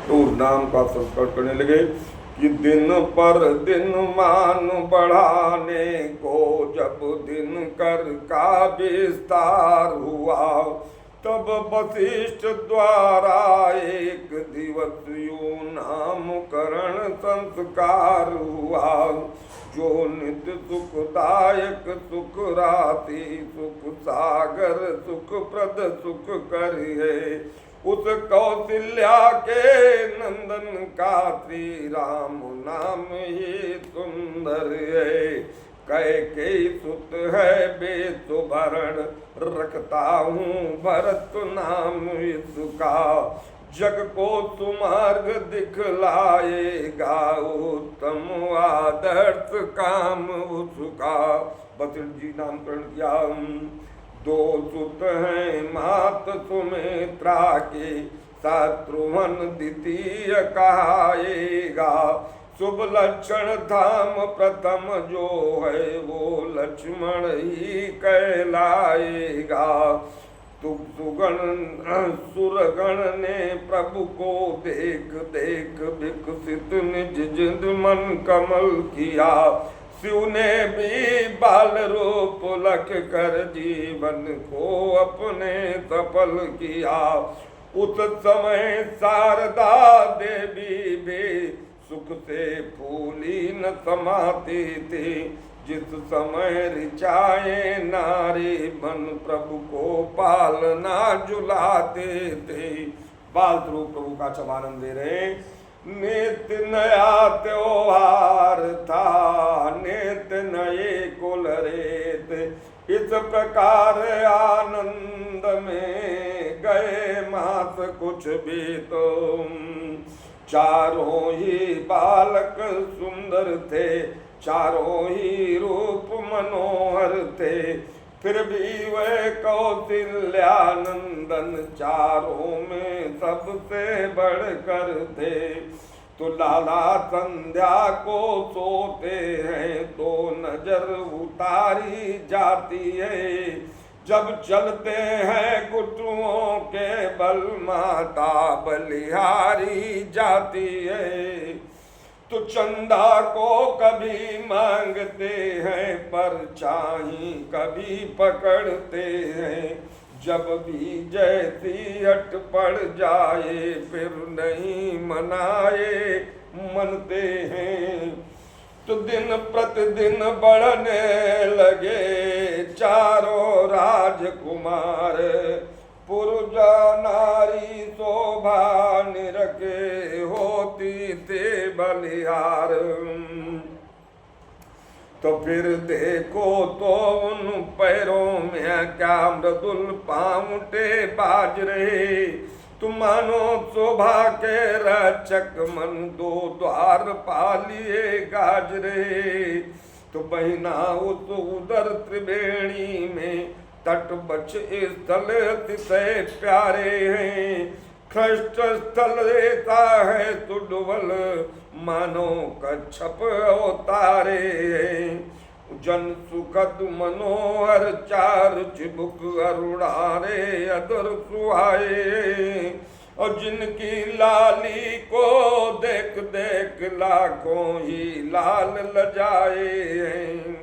तो उस नाम का संस्करण करने लगे कि दिन पर दिन मान बढ़ाने को जब दिन कर का विस्तार हुआ, तब वशिष्ठ द्वारा एक दिवस यूं नामकरण संस्कार हुआ। जो नित्य सुखदायक सुख राशि सुख सागर सुख प्रद सुख कर है, उस कौशल्या के नंदन का श्री राम नाम ही सुंदर है। कैकेयी सुत है बेसुभरण, रखता हूँ भरत नाम इसका। जग को सुमार्ग दिखलाएगा, उत्तम आदर्श काम उसका। वशिष्ठ जी नामकरण किया। दो सुत हैं मात सुमित्रा के, शत्रुघ्न द्वितीय कहाएगा। शुभ लक्षण धाम प्रथम जो है, वो लक्ष्मण ही कहलाएगा। सुगण सुरगण ने प्रभु को देख देख विकसित निज जिद मन कमल किया। शिव ने भी बाल रूप लख कर जीवन को अपने सफल किया। उस समय शारदा देवी भी सुख से फूली न समाती थी। जिस समय ऋचाए नारी मन प्रभु को पालना झुलाते थे। बाल स्वरूप प्रभु का चबानंद दे रहे। नित्य नया त्योहार था, नित्य नए कुल रेत, इस प्रकार आनंद में गए मास कुछ भी। तो चारों ही बालक सुंदर थे, चारों ही रूप मनोहर थे, फिर भी वह कौशल्यानंदन चारों में सबसे बढ़कर थे। तो लाला संध्या को सोते हैं तो नजर उतारी जाती है। जब चलते हैं घुटनों के बल माता बलिहारी जाती है। तो चंदा को कभी मांगते हैं पर चाही कभी पकड़ते हैं। जब भी जैसी हट पड़ जाए फिर नहीं मनाए मनते हैं। तो दिन प्रतिदिन बढ़ने लगे चारों राजकुमार, पुरुष नारी शोभा निरखे होती थे बलिहार। तो फिर देखो तो उन पैरों में क्या मृदुल पाँवटे बाज रहे। तुम मानो शोभा के रक्षक मन दो द्वार पालिए गाज रहे। तो बहिना उस उदर त्रिवेणी में तट बच स्थल अतिशय प्यारे हैं। खष्ट स्थल रहता है सुडवल मानो कच्छप अवतारे हैं। जन सुखद मनोहर चार चिबुक अरुणारे अदर सुहाए। और जिनकी लाली को देख देख लाखों ही लाल लजाए हैं।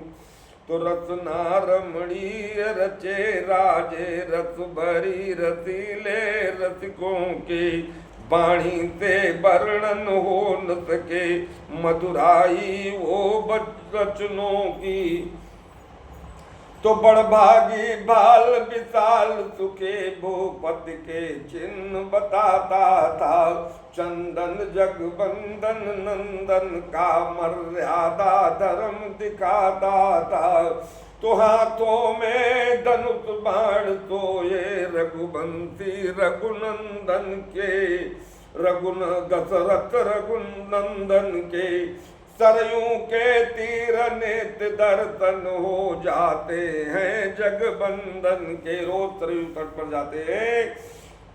तो रसना रमणीय रचे राजे रस भरी रसीले रसिकों की। वाणी से वर्णन हो न सके मधुराई वो वचनों की। तो बड़भागी बाल विशाल सुखे भूपति के चिन्ह बताता था। चंदन जगबंदन नंदन का मर्यादा धर्म दिखाता था। तो हाथों में धनुष बाण सोए रघुवंशी रघुनंदन के। रघुन दशरथ रघुनंदन के सरयू के तीर नेत्र दर्शन हो जाते हैं जगबंदन के। रोज सरयू तट पर जाते हैं।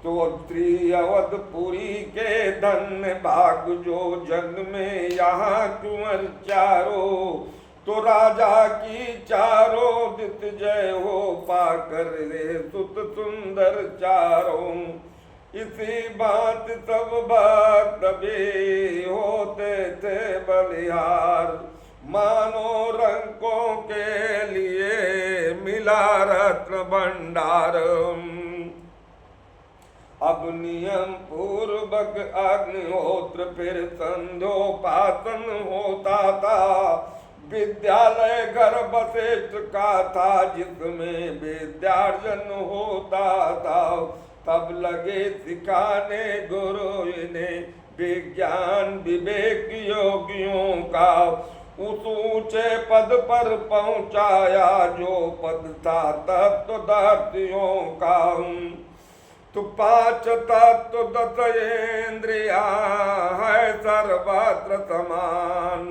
तो श्री अवधपुरी के धन्य भाग जो जन्म में यहाँ कुंवर चारों। तो राजा की चारों दित जय हो पाकर रे सुत सुंदर चारों। इसी बात सब बात तभी होते थे बलिहार। मानो रंगों के लिए मिला रत्न भंडार। अब नियम पूर्वक अग्निहोत्र फिर संध्योपासन होता था। विद्यालय घर वशिष्ठ का था जिसमें विद्यार्जन होता था। तब लगे सिखाने गुरु ने विज्ञान विवेक योगियों का। उस ऊंचे पद पर पहुंचाया जो पद था तत्वदर्शियों का। तो पांच तत्व दस इंद्रिया है सर्वत्र समान।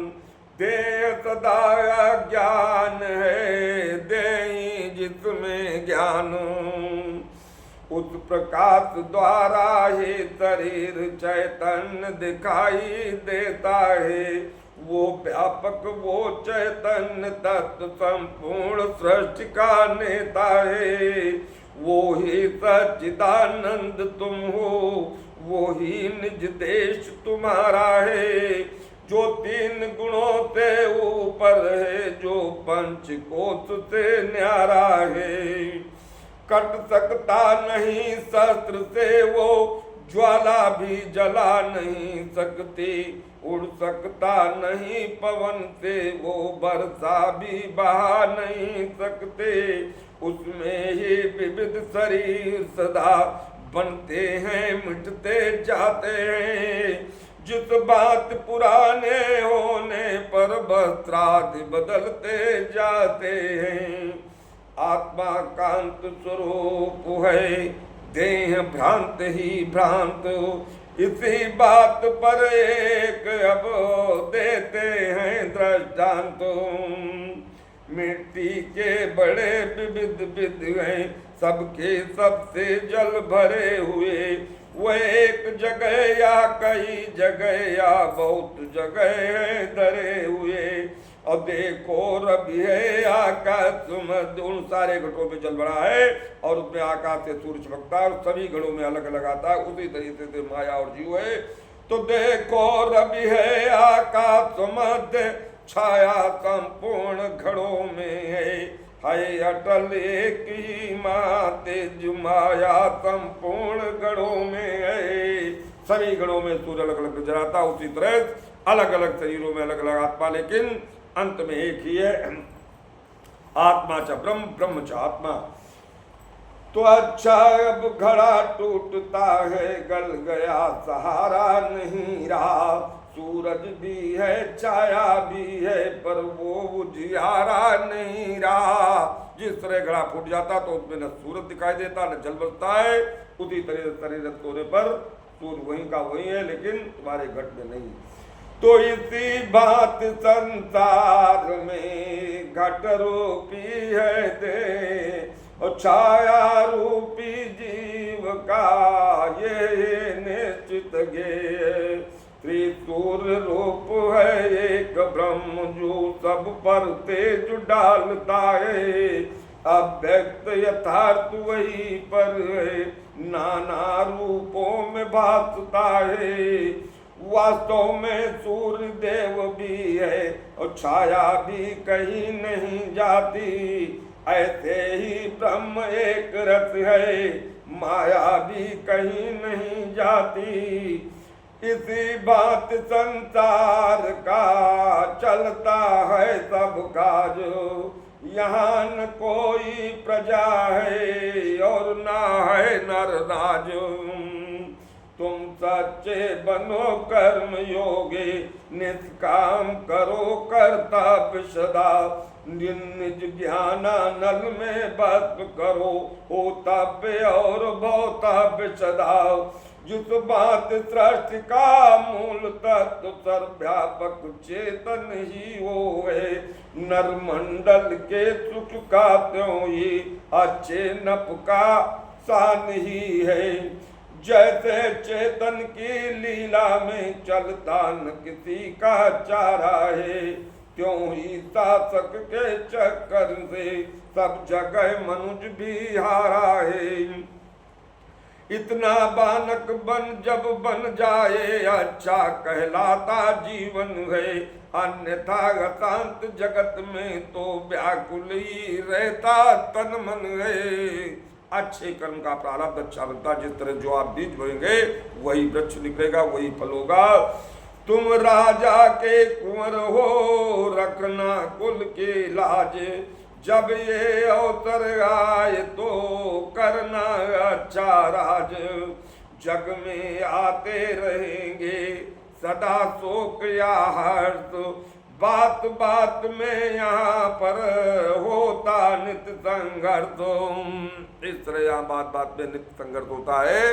देह सदा ज्ञान है देहि जिसमें ज्ञान। उस प्रकाश द्वारा ही शरीर चैतन्य दिखाई देता है। वो व्यापक वो चैतन्य तत्व संपूर्ण सृष्टि का नेता है। वो ही सच्चिदानंद तुम हो, वो ही निज देश तुम्हारा है। जो तीन गुणों से ऊपर है, जो पंच कोश से न्यारा है। कट सकता नहीं शस्त्र से वो ज्वाला भी जला नहीं सकती। उड़ सकता नहीं पवन से वो वर्षा भी बहा नहीं सकते। उसमें ही विविध शरीर सदा बनते हैं मिटते जाते हैं। जिस बात पुराने होने पर वस्त्रादि बदलते जाते हैं। आत्मा कांत स्वरूप है देह भ्रांत ही भ्रांत। इसी बात पर एक अब देते हैं दृष्टांत। मिट्टी के बड़े विविध विध हैं सबके सबसे जल भरे हुए। वह एक जगह या कई जगह या बहुत जगह धरे हुए। और देखो रवि है आकाश मध्य उन सारे घटों में जल भरा है और उसमें आकाश से सूर्य चमकता है और सभी घड़ों में अलग अलग आता है। उसी तरीके से माया और जीव है। तो देखो रवि है आकाश मध्य छाया संपूर्ण घड़ों में है अटल एक ही माँ तेज माया संपूर्ण घड़ों में है। सभी घड़ों में सूर्य अलग अलग नजर आता। उसी तरह अलग अलग शरीरों में अलग अलग आत्मा, लेकिन अंत में एक ही है। आत्मा च ब्रह्म ब्रह्म च आत्मा। तो अच्छा अब घड़ा टूटता है गल गया सहारा नहीं रहा। सूरज भी है छाया भी है पर वो उजियारा नहीं रहा। जिस तरह घड़ा फूट जाता तो उसमें न सूरज दिखाई देता न जल बरसता है। उसी तरह शरीर होने पर सूर्य वहीं का वहीं है लेकिन तुम्हारे घट में नहीं। तो इसी बात संसार में घट रूपी है दे और छाया रूपी जीव का ये निश्चित गे। त्रिसूर्य रूप है एक ब्रह्म जो सब पर तेज डालता है। अव्यक्त यथार्थ वही पर है नाना रूपों में भासता है। वास्तव में सूर्य देव भी है और छाया भी कहीं नहीं जाती। ऐसे ही ब्रह्म एक रस है माया भी कहीं नहीं जाती। इसी बात संसार का चलता है सब काज। यहाँ न कोई प्रजा है और ना है नर राज। तुम सच्चे बनो कर्म योगी निष्काम करो कर्तव्य सदा। निज ज्ञानानल में भस्म करो होतव्य और भोतव्य सदा। जिस बात सृष्टि का मूल तत्व सर्वव्यापक चेतन ही वो है। नरमंडल के सुख का त्यों ही अच्छे नप का सान ही है। जैसे चेतन की लीला में चलता न किसी का चारा है। त्यों ही शासक के चक्कर से सब जगह मनुष्य भी हारा है। इतना बानक बन जब बन जाए अच्छा कहलाता जीवन है, अन्यथा अशांत जगत में तो व्याकुल ही रहता तन मन है। अच्छे कर्म का प्रारब्ध अच्छा बनता, जिस तरह जो आप बीज बोएंगे वही वृक्ष निकलेगा, वही फल होगा। तुम राजा के कुंवर हो रखना कुल के लाज, जब ये अवसर आए तो करना अच्छा राज। जग में आते रहेंगे सदा शोक या हर्ष, बात बात में यहाँ पर होता नित्य संघर्ष। इस तरह यहाँ बात बात में नित्य संघर्ष होता है।